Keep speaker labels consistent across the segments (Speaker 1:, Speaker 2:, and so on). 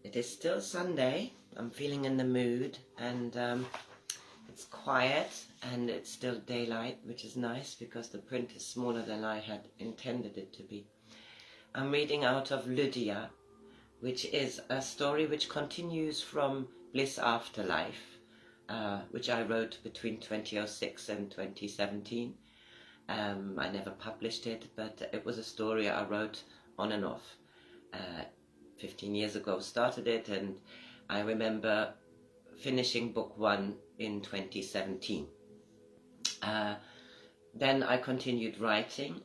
Speaker 1: It is still Sunday. I'm feeling in the mood, and it's quiet and it's still daylight, which is nice because the print is smaller than I had intended it to be. I'm reading out of Lydia, which is a story which continues from Bliss After Life, which I wrote between 2006 and 2017. I never published it, but it was a story I wrote on and off. 15 years ago started it, and I remember finishing book one in 2017. Then I continued writing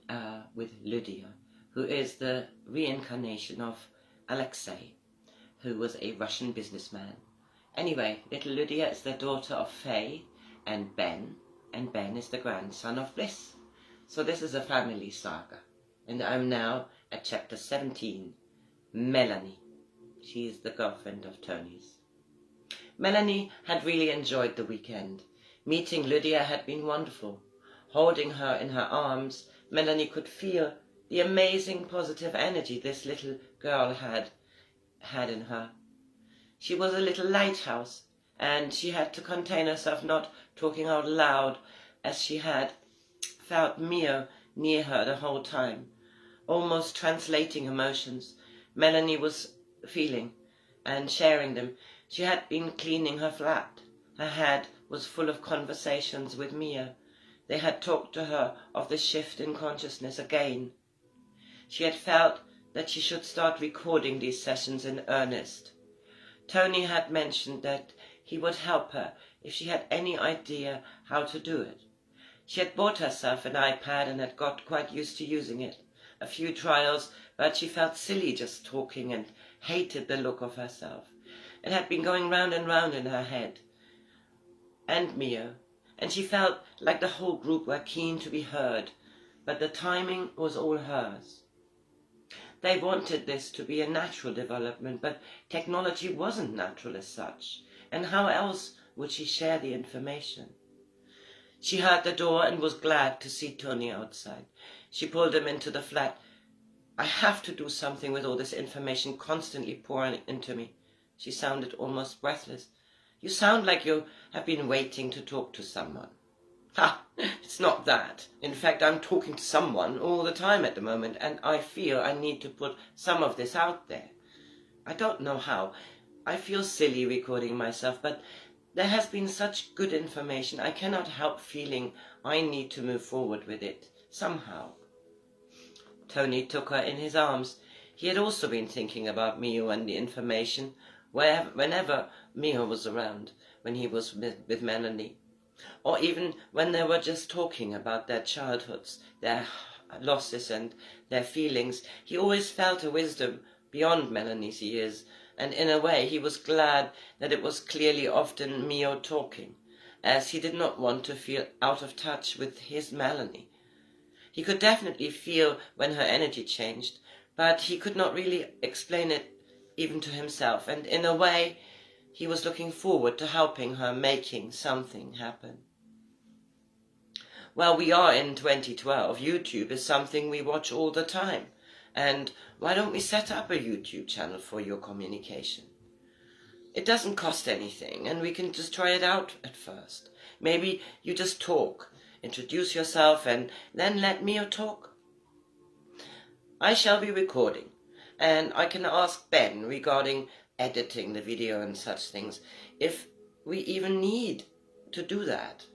Speaker 1: with Lydia, who is the reincarnation of Alexei, who was a Russian businessman. Anyway, little Lydia is the daughter of Faye and Ben is the grandson of Bliss. So this is a family saga, and I'm now at chapter 17, Melanie. She is the girlfriend of Tony's. Melanie had really enjoyed the weekend. Meeting Lydia had been wonderful. Holding her in her arms, Melanie could feel the amazing positive energy this little girl had in her. She was a little lighthouse, and she had to contain herself not talking out loud, as she had felt Meo near her the whole time, almost translating emotions Melanie was feeling and sharing them. She had been cleaning her flat. Her head was full of conversations with Meo. They had talked to her of the shift in consciousness again. She had felt that she should start recording these sessions in earnest. Tony had mentioned that he would help her if she had any idea how to do it. She had bought herself an iPad and had got quite used to using it. A few trials, but she felt silly just talking and hated the look of herself. It had been going round and round in her head. And Meo. And she felt like the whole group were keen to be heard, but the timing was all hers. They wanted this to be a natural development, but technology wasn't natural as such. And how else would she share the information? She heard the door and was glad to see Tony outside. She pulled him into the flat. I have to do something with all this information constantly pouring into me. She sounded almost breathless. You sound like you have been waiting to talk to someone. Ha! It's not that. In fact, I'm talking to someone all the time at the moment, and I feel I need to put some of this out there. I don't know how. I feel silly recording myself, but there has been such good information. I cannot help feeling I need to move forward with it, somehow. Tony took her in his arms. He had also been thinking about Meo and the information whenever Meo was around, when he was with Melanie, or even when they were just talking about their childhoods, their losses and their feelings. He always felt a wisdom beyond Melanie's years, and in a way he was glad that it was clearly often Meo talking, as he did not want to feel out of touch with his Melanie. He could definitely feel when her energy changed, but he could not really explain it even to himself, and in a way he was looking forward to helping her making something happen. Well, we are in 2012. YouTube is something we watch all the time. And why don't we set up a YouTube channel for your communication? It doesn't cost anything, and we can just try it out at first. Maybe you just talk, introduce yourself, and then let Meo talk. I shall be recording, and I can ask Ben regarding editing the video and such things, if we even need to do that.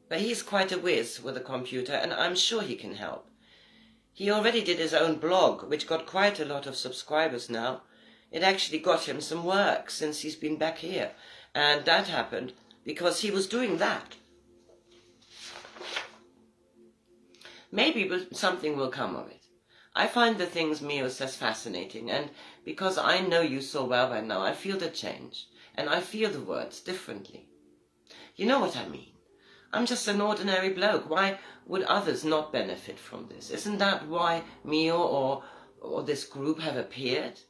Speaker 1: But he's quite a whiz with a computer, and I'm sure he can help. He already did his own blog, which got quite a lot of subscribers now. It actually got him some work since he's been back here, and that happened because he was doing that. Maybe something will come of it. I find the things Meo says fascinating, and because I know you so well by now, I feel the change, and I feel the words differently. You know what I mean? I'm just an ordinary bloke. Why would others not benefit from this? Isn't that why Meo or this group have appeared?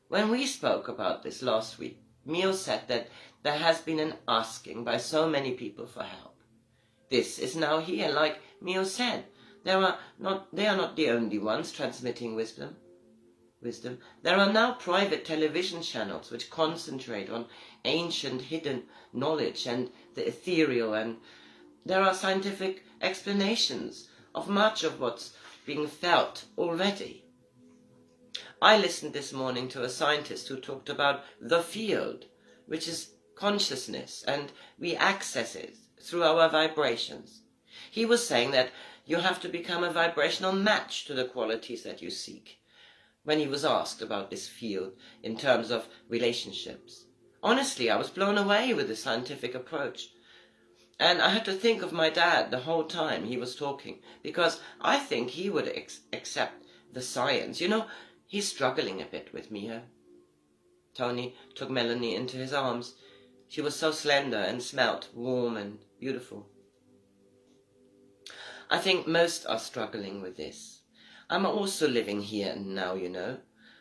Speaker 1: When we spoke about this last week, Meo said that there has been an asking by so many people for help. This is now here, like Meo said. They are not the only ones transmitting wisdom. wisdom. There are now private television channels which concentrate on ancient hidden knowledge and the ethereal, and there are scientific explanations of much of what's being felt already. I listened this morning to a scientist who talked about the field, which is consciousness, and we access it through our vibrations. He was saying that you have to become a vibrational match to the qualities that you seek, when he was asked about this field in terms of relationships. Honestly, I was blown away with the scientific approach. And I had to think of my dad the whole time he was talking, because I think he would accept the science. You know, he's struggling a bit with Meo. Tony took Melanie into his arms. She was so slender and smelt warm and beautiful. I think most are struggling with this. I'm also living here and now, you know.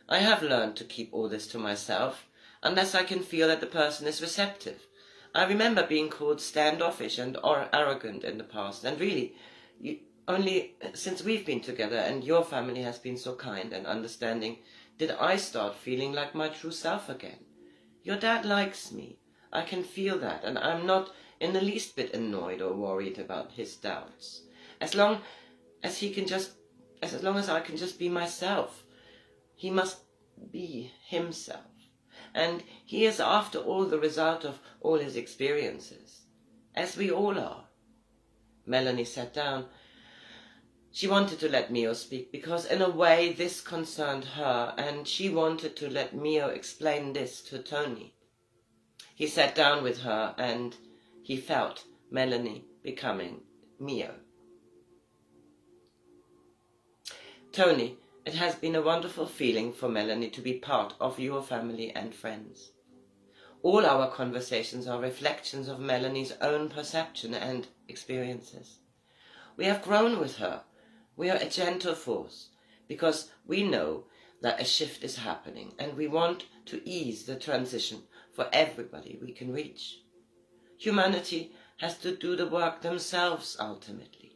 Speaker 1: I have learned to keep all this to myself, unless I can feel that the person is receptive. I remember being called standoffish and arrogant in the past, and really, only since we've been together and your family has been so kind and understanding, did I start feeling like my true self again. Your dad likes me. I can feel that, and I'm not in the least bit annoyed or worried about his doubts. As long as I can just be myself, he must be himself. And he is, after all, the result of all his experiences, as we all are. Melanie sat down. She wanted to let Meo speak, because in a way this concerned her, and she wanted to let Meo explain this to Tony. He sat down with her, and he felt Melanie becoming Meo. Tony, it has been a wonderful feeling for Melanie to be part of your family and friends. All our conversations are reflections of Melanie's own perception and experiences. We have grown with her. We are a gentle force, because we know that a shift is happening, and we want to ease the transition for everybody we can reach. Humanity has to do the work themselves ultimately.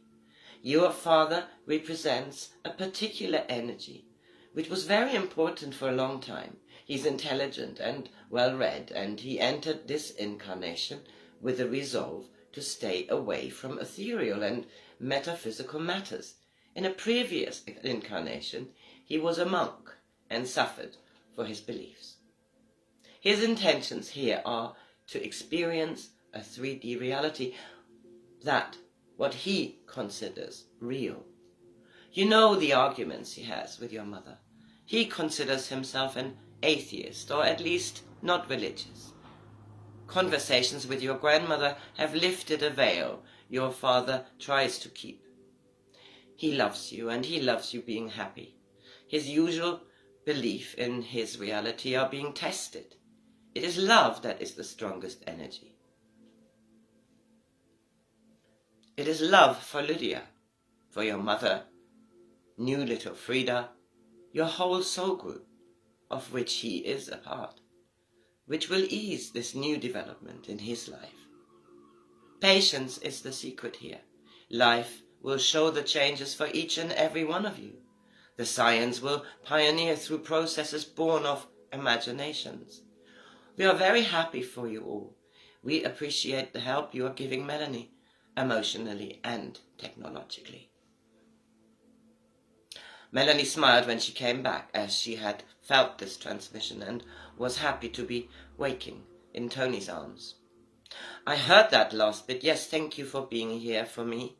Speaker 1: Your father represents a particular energy, which was very important for a long time. He's intelligent and well-read, and he entered this incarnation with the resolve to stay away from ethereal and metaphysical matters. In a previous incarnation, he was a monk and suffered for his beliefs. His intentions here are to experience a 3D reality, that what he considers real. You know the arguments he has with your mother. He considers himself an atheist, or at least not religious. Conversations with your grandmother have lifted a veil your father tries to keep. He loves you, and he loves you being happy. His usual belief in his reality are being tested. It is love that is the strongest energy. It is love for Lydia, for your mother, new little Frida, your whole soul group, of which he is a part, which will ease this new development in his life. Patience is the secret here. Life will show the changes for each and every one of you. The science will pioneer through processes born of imaginations. We are very happy for you all. We appreciate the help you are giving Melanie, emotionally and technologically. Melanie smiled when she came back, as she had felt this transmission and was happy to be waking in Tony's arms. I heard that last bit. Yes, thank you for being here for me.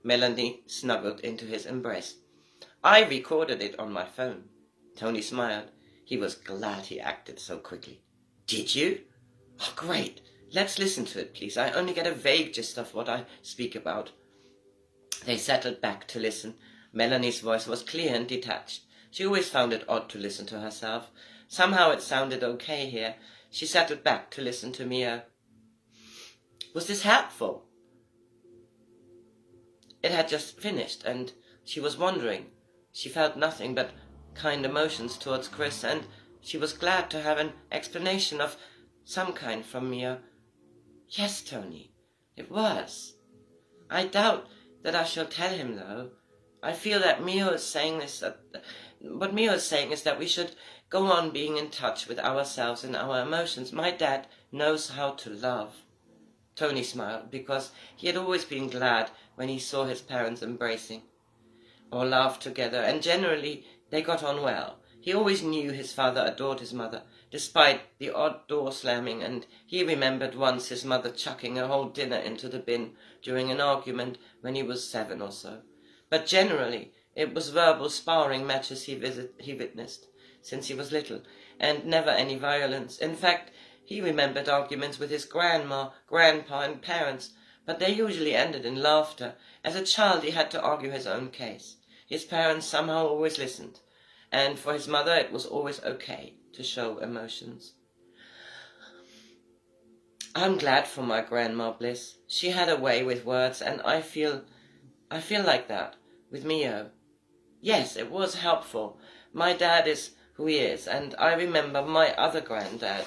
Speaker 1: Melanie snuggled into his embrace. I recorded it on my phone. Tony smiled. He was glad he acted so quickly. Did you? Oh, great. Let's listen to it, please. I only get a vague gist of what I speak about. They settled back to listen. Melanie's voice was clear and detached. She always found it odd to listen to herself. Somehow it sounded okay here. She settled back to listen to Meo. Was this helpful? It had just finished, and she was wondering. She felt nothing but kind emotions towards Chris, and she was glad to have an explanation of some kind from Meo. Yes, Tony, it was. I doubt that I shall tell him, though. I feel that Meo is saying this what Mio is saying is that we should go on being in touch with ourselves and our emotions. My dad knows how to love. Tony smiled, because he had always been glad when he saw his parents embracing or laughed together, and generally they got on well. He always knew his father adored his mother, despite the odd door slamming, and he remembered once his mother chucking a whole dinner into the bin during an argument when he was 7 or so. But generally it was verbal sparring matches he witnessed since he was little, and never any violence. In fact, he remembered arguments with his grandma, grandpa and parents, but they usually ended in laughter. As a child he had to argue his own case. His parents somehow always listened, and for his mother it was always okay to show emotions. I'm glad for my Grandma Bliss. She had a way with words, and I feel like that with Meo. Yes, it was helpful. My dad is who he is, and I remember my other granddad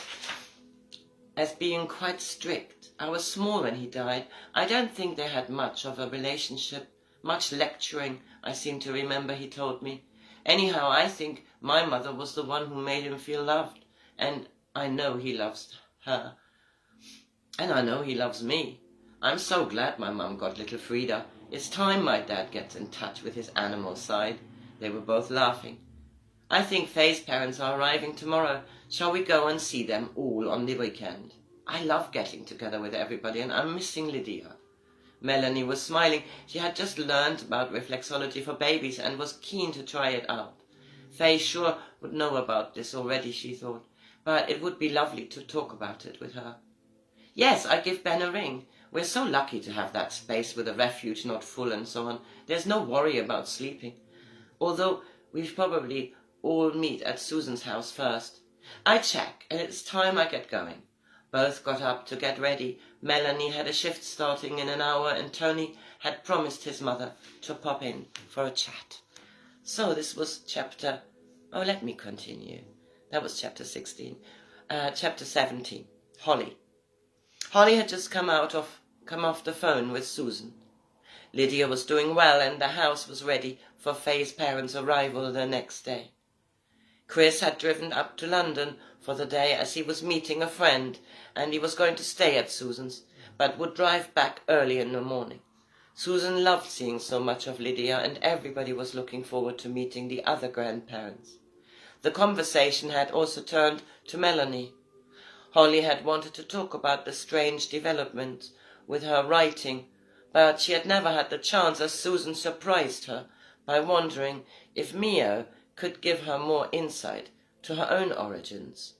Speaker 1: as being quite strict. I was small when he died. I don't think they had much of a relationship, much lecturing, I seem to remember he told me. Anyhow, I think my mother was the one who made him feel loved, and I know he loves her. And I know he loves me. I'm so glad my mum got little Frida. It's time my dad gets in touch with his animal side. They were both laughing. I think Faye's parents are arriving tomorrow. Shall we go and see them all on the weekend? I love getting together with everybody, and I'm missing Lydia. Melanie was smiling. She had just learned about reflexology for babies and was keen to try it out. Faye sure would know about this already, she thought, but it would be lovely to talk about it with her. Yes, I give Ben a ring. We're so lucky to have that space with a refuge not full and so on. There's no worry about sleeping. Although we'll probably all meet at Susan's house first. I check, and it's time I get going. Both got up to get ready. Melanie had a shift starting in an hour, and Tony had promised his mother to pop in for a chat. So this was chapter... Oh, let me continue. That was chapter 16. Chapter 17. Holly. Holly had just come off the phone with Susan. Lydia was doing well, and the house was ready for Faye's parents' arrival the next day. Chris had driven up to London for the day as he was meeting a friend, and he was going to stay at Susan's, but would drive back early in the morning. Susan loved seeing so much of Lydia, and everybody was looking forward to meeting the other grandparents. The conversation had also turned to Melanie. Holly had wanted to talk about the strange development with her writing, but she had never had the chance, as Susan surprised her by wondering if Meo could give her more insight to her own origins.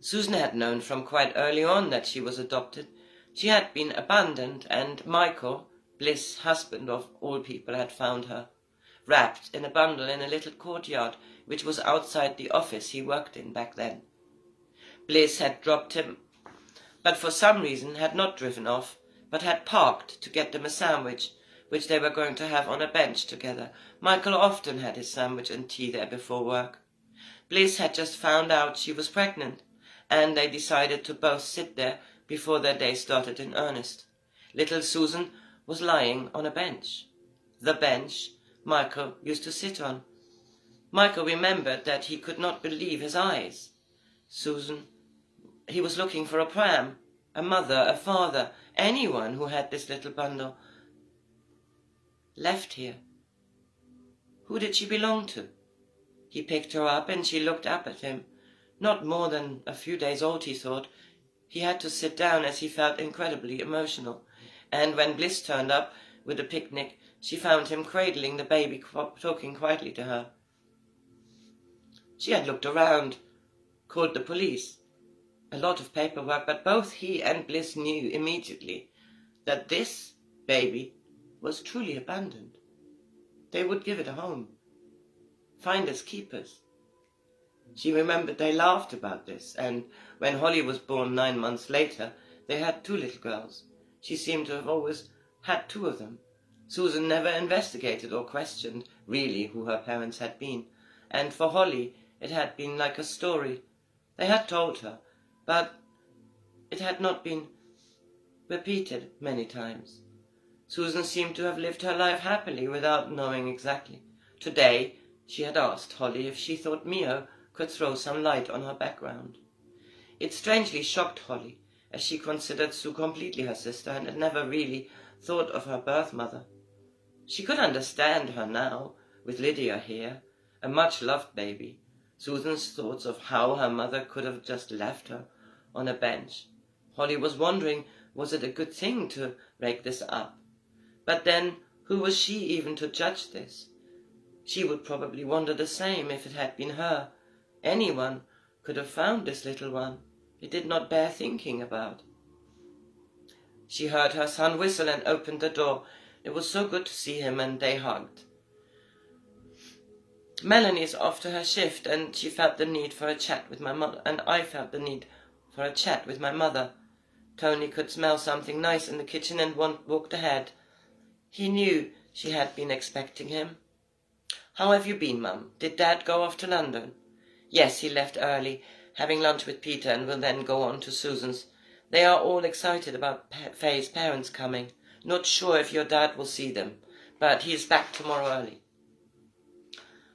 Speaker 1: Susan had known from quite early on that she was adopted. She had been abandoned, and Michael, Bliss' husband of all people, had found her, wrapped in a bundle in a little courtyard which was outside the office he worked in back then. Bliss had dropped him, but for some reason had not driven off, but had parked to get them a sandwich, which they were going to have on a bench together. Michael often had his sandwich and tea there before work. Bliss had just found out she was pregnant, and they decided to both sit there before their day started in earnest. Little Susan was lying on a bench. The bench Michael used to sit on. Michael remembered that he could not believe his eyes. He was looking for a pram, a mother, a father, anyone who had this little bundle left here. Who did she belong to? He picked her up, and she looked up at him. Not more than a few days old, he thought. He had to sit down as he felt incredibly emotional, and when Bliss turned up with a picnic, she found him cradling the baby, talking quietly to her. She had looked around, called the police. A lot of paperwork, but both he and Bliss knew immediately that this baby was truly abandoned. They would give it a home. Finders keepers. She remembered they laughed about this, and when Holly was born 9 months later, they had 2 little girls. She seemed to have always had 2 of them. Susan never investigated or questioned really who her parents had been, and for Holly it had been like a story. They had told her, but it had not been repeated many times. Susan seemed to have lived her life happily without knowing exactly. Today she had asked Holly if she thought Meo could throw some light on her background. It strangely shocked Holly, as she considered Sue completely her sister and had never really thought of her birth mother. She could understand her now, with Lydia here, a much-loved baby. Susan's thoughts of how her mother could have just left her on a bench. Holly was wondering, was it a good thing to rake this up? But then, who was she even to judge this? She would probably wonder the same if it had been her. Anyone could have found this little one. It did not bear thinking about. She heard her son whistle and opened the door. It was so good to see him, and they hugged. Melanie's off to her shift, and she felt the need for a chat with my mother, and I felt the need for a chat with my mother. Tony could smell something nice in the kitchen and walked ahead. He knew she had been expecting him. "How have you been, Mum? Did Dad go off to London?" "Yes, he left early, having lunch with Peter, and will then go on to Susan's. They are all excited about Faye's parents coming. Not sure if your dad will see them, but he's back tomorrow early."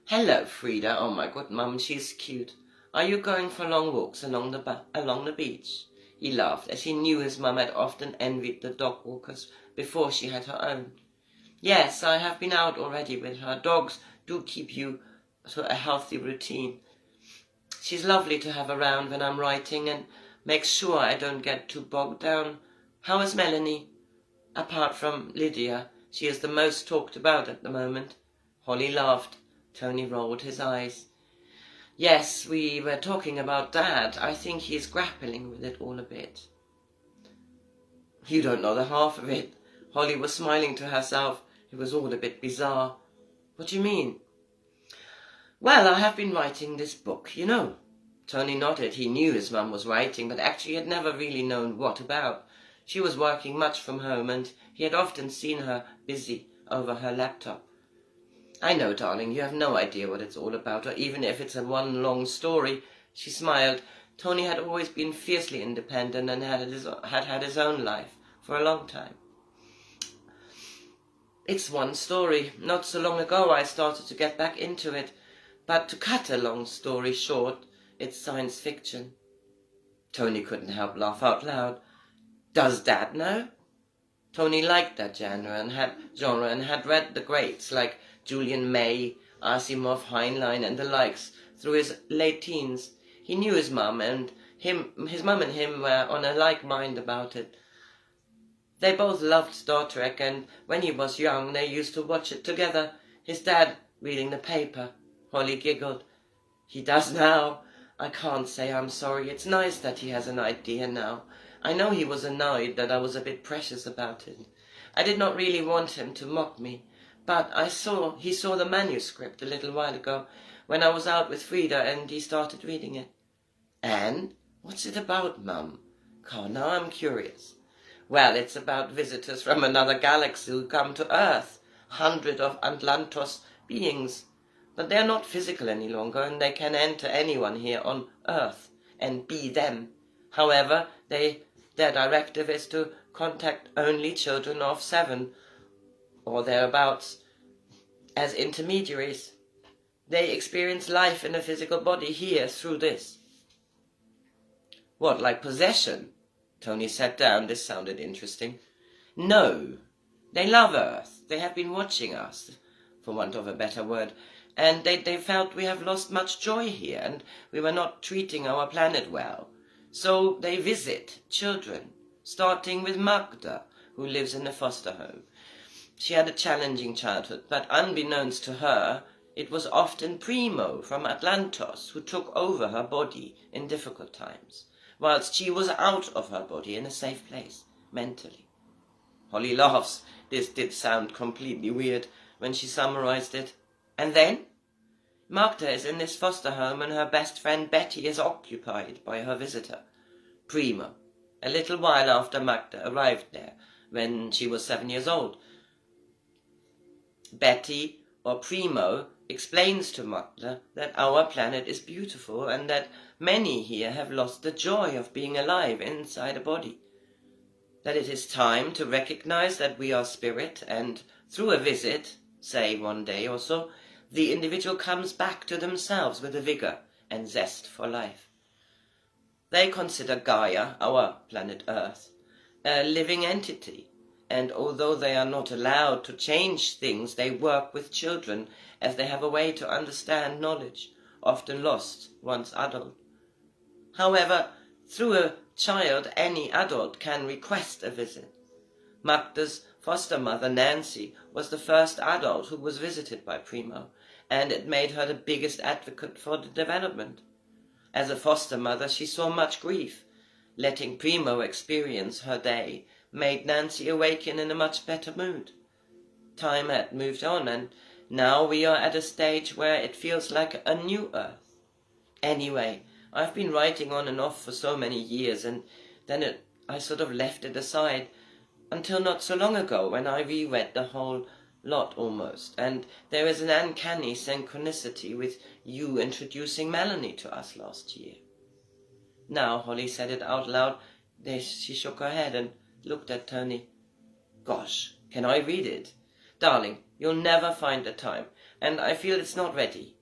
Speaker 1: "Hello, Frida. Oh my God, Mum, she's cute. Are you going for long walks along the beach?" He laughed, as he knew his mum had often envied the dog walkers before she had her own. "Yes, I have been out already with her. Dogs do keep you to a healthy routine. She's lovely to have around when I'm writing and makes sure I don't get too bogged down. How is Melanie? Apart from Lydia, she is the most talked about at the moment." Holly laughed. Tony rolled his eyes. "Yes, we were talking about Dad. I think he's grappling with it all a bit." "You don't know the half of it." Holly was smiling to herself. It was all a bit bizarre. "What do you mean?" "Well, I have been writing this book, you know." Tony nodded. He knew his mum was writing, but actually had never really known what about. She was working much from home, and he had often seen her busy over her laptop. "I know, darling, you have no idea what it's all about, or even if it's a one long story." She smiled. Tony had always been fiercely independent and had had his own life for a long time. "It's one story. Not so long ago I started to get back into it. But to cut a long story short, it's science fiction." Tony couldn't help laugh out loud. "Does Dad know?" Tony liked that genre and had read the greats like Julian May, Asimov, Heinlein and the likes through his late teens. He knew his mum and him were on a like mind about it. They both loved Star Trek, and when he was young they used to watch it together, his dad reading the paper. Holly giggled. "He does now. I can't say I'm sorry. It's nice that he has an idea now. I know he was annoyed that I was a bit precious about it. I did not really want him to mock me, but he saw the manuscript a little while ago when I was out with Frida, and he started reading it." "And? What's it about, Mum? Now I'm curious." "Well, it's about visitors from another galaxy who come to Earth, 100 of Atlantos beings. But they're not physical any longer, and they can enter anyone here on Earth and be them. However, their directive is to contact only children of 7 or thereabouts as intermediaries. They experience life in a physical body here through this." "What, like possession?" Tony sat down. This sounded interesting. "No. They love Earth. They have been watching us, for want of a better word, and they felt we have lost much joy here, and we were not treating our planet well. So they visit children, starting with Magda, who lives in a foster home. She had a challenging childhood, but unbeknownst to her, it was often Primo from Atlantos who took over her body in difficult times, whilst she was out of her body in a safe place, mentally." Holly laughs. This did sound completely weird when she summarized it. "And then?" "Magda is in this foster home, and her best friend Betty is occupied by her visitor, Primo, a little while after Magda arrived there, when she was 7 years old. Betty, or Primo, explains to Magda that our planet is beautiful and that many here have lost the joy of being alive inside a body. That it is time to recognize that we are spirit, and through a visit, say one day or so, the individual comes back to themselves with a vigor and zest for life. They consider Gaia, our planet Earth, a living entity, and although they are not allowed to change things, they work with children as they have a way to understand knowledge, often lost once adult. However, through a child, any adult can request a visit. Magda's foster mother, Nancy, was the first adult who was visited by Primo, and it made her the biggest advocate for the development. As a foster mother, she saw much grief. Letting Primo experience her day made Nancy awaken in a much better mood. Time had moved on, and now we are at a stage where it feels like a new Earth. Anyway, I've been writing on and off for so many years, and then I sort of left it aside until not so long ago when I reread the whole lot almost, and there is an uncanny synchronicity with you introducing Melanie to us last year. Now Holly said it out loud. She shook her head and looked at Tony. Gosh, can I read it? Darling, you'll never find the time, and I feel it's not ready.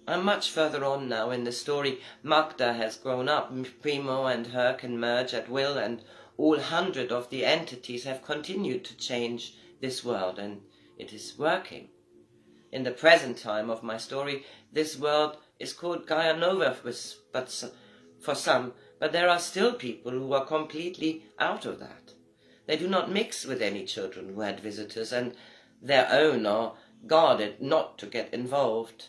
Speaker 1: I'm much further on now in the story. Magda has grown up, Primo and her can merge at will, and all 100 of the entities have continued to change this world, and it is working. In the present time of my story, this world is called Gaia Nova for some, but there are still people who are completely out of that. They do not mix with any children who had visitors, and their own are guarded not to get involved.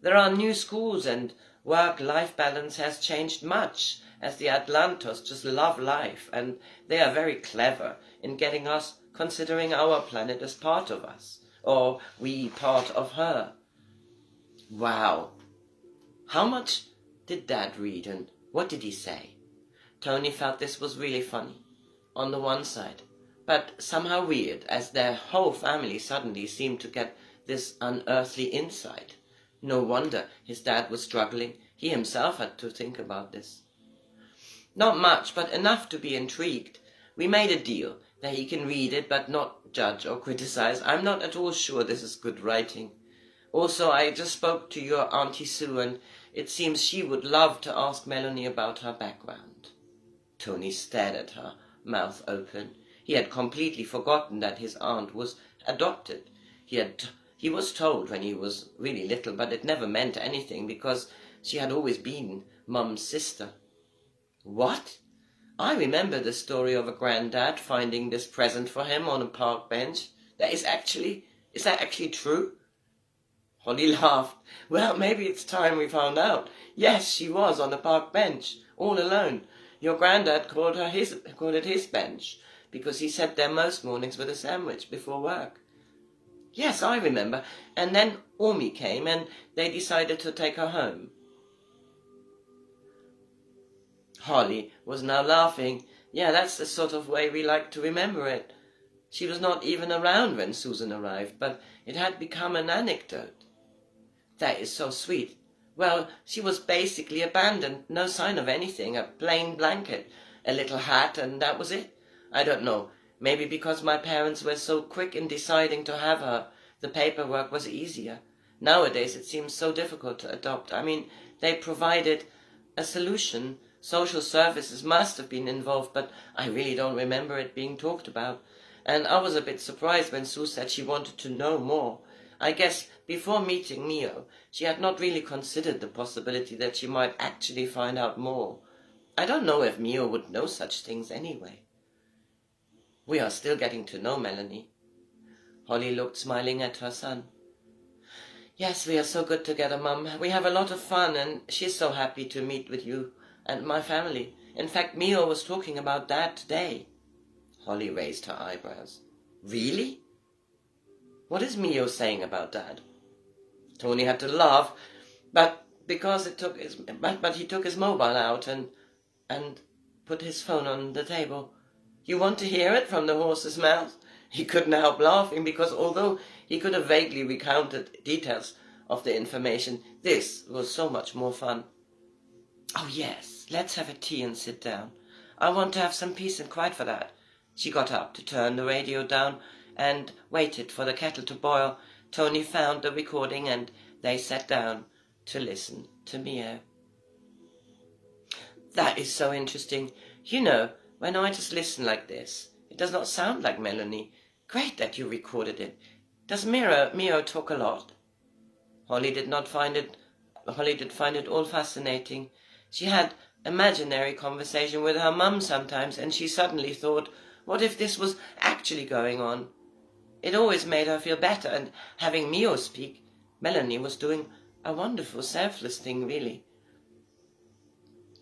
Speaker 1: There are new schools, and work-life balance has changed much, as the Atlantos just love life, and they are very clever in getting us considering our planet as part of us, or we part of her. Wow! How much did Dad read, and what did he say? Tony felt this was really funny, on the one side, but somehow weird, as their whole family suddenly seemed to get this unearthly insight. No wonder his dad was struggling. He himself had to think about this. Not much, but enough to be intrigued. We made a deal that he can read it, but not judge or criticize. I'm not at all sure this is good writing. Also, I just spoke to your Auntie Sue, and it seems she would love to ask Melanie about her background. Tony stared at her, mouth open. He had completely forgotten that his aunt was adopted. He was told when he was really little, but it never meant anything because she had always been Mum's sister. What? I remember the story of a granddad finding this present for him on a park bench. Is that actually true? Holly laughed. Well, maybe it's time we found out. Yes, she was on a park bench, all alone. Your granddad called it his bench, because he sat there most mornings with a sandwich before work. Yes, I remember. And then Ormy came, and they decided to take her home. Holly was now laughing. Yeah, that's the sort of way we like to remember it. She was not even around when Susan arrived, but it had become an anecdote. That is so sweet. Well, she was basically abandoned, no sign of anything, a plain blanket, a little hat, and that was it. I don't know, maybe because my parents were so quick in deciding to have her, the paperwork was easier. Nowadays it seems so difficult to adopt. I mean, they provided a solution. Social services must have been involved, but I really don't remember it being talked about. And I was a bit surprised when Sue said she wanted to know more. I guess before meeting Meo, she had not really considered the possibility that she might actually find out more. I don't know if Meo would know such things anyway. We are still getting to know Melanie. Holly looked smiling at her son. Yes, we are so good together, Mum. We have a lot of fun, and she's so happy to meet with you and my family. In fact, Meo was talking about Dad today. Holly raised her eyebrows. Really? What is Meo saying about Dad? Tony had to laugh, but he took his mobile out and put his phone on the table. You want to hear it from the horse's mouth? He couldn't help laughing because although he could have vaguely recounted details of the information, this was so much more fun. Oh yes, let's have a tea and sit down. I want to have some peace and quiet for that. She got up to turn the radio down and waited for the kettle to boil. Tony found the recording and they sat down to listen to Meo. That is so interesting. You know, when I just listen like this, it does not sound like Melanie. Great that you recorded it. Does Meo talk a lot? Holly did find it all fascinating. She had imaginary conversation with her mum sometimes, and she suddenly thought, what if this was actually going on? It always made her feel better, and having Meo speak, Melanie was doing a wonderful, selfless thing, really.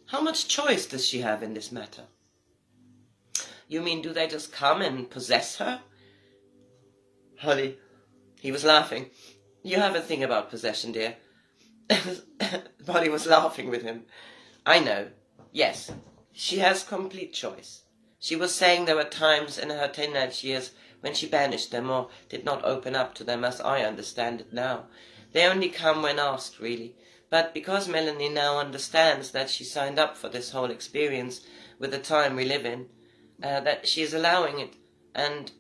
Speaker 1: How much choice does she have in this matter? You mean, do they just come and possess her? Holly, he was laughing. You have a thing about possession, dear. Holly was laughing with him. I know. Yes, she has complete choice. She was saying there were times in her teenage years when she banished them or did not open up to them as I understand it now. They only come when asked, really. But because Melanie now understands that she signed up for this whole experience with the time we live in, that she is allowing it, and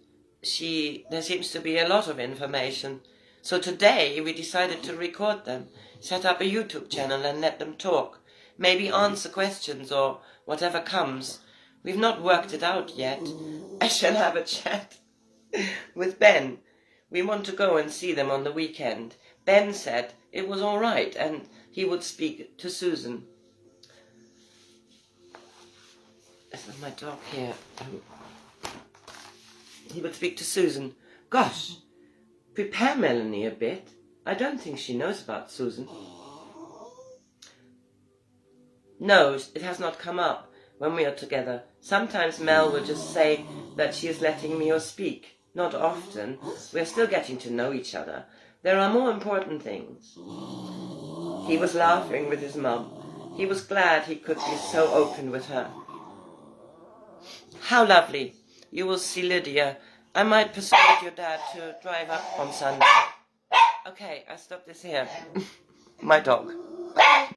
Speaker 1: there seems to be a lot of information. So today we decided to record them, set up a YouTube channel and let them talk. Maybe answer questions or whatever comes. We've not worked it out yet. I shall have a chat with Ben. We want to go and see them on the weekend. Ben said it was all right and he would speak to Susan. This is my dog here. He would speak to Susan. Gosh, prepare Melanie a bit. I don't think she knows about Susan. No, it has not come up when we are together. Sometimes Mel will just say that she is letting Meo speak. Not often. We are still getting to know each other. There are more important things. He was laughing with his mum. He was glad he could be so open with her. How lovely. You will see Lydia. I might persuade your dad to drive up on Sunday. Okay, I stop this here. My dog.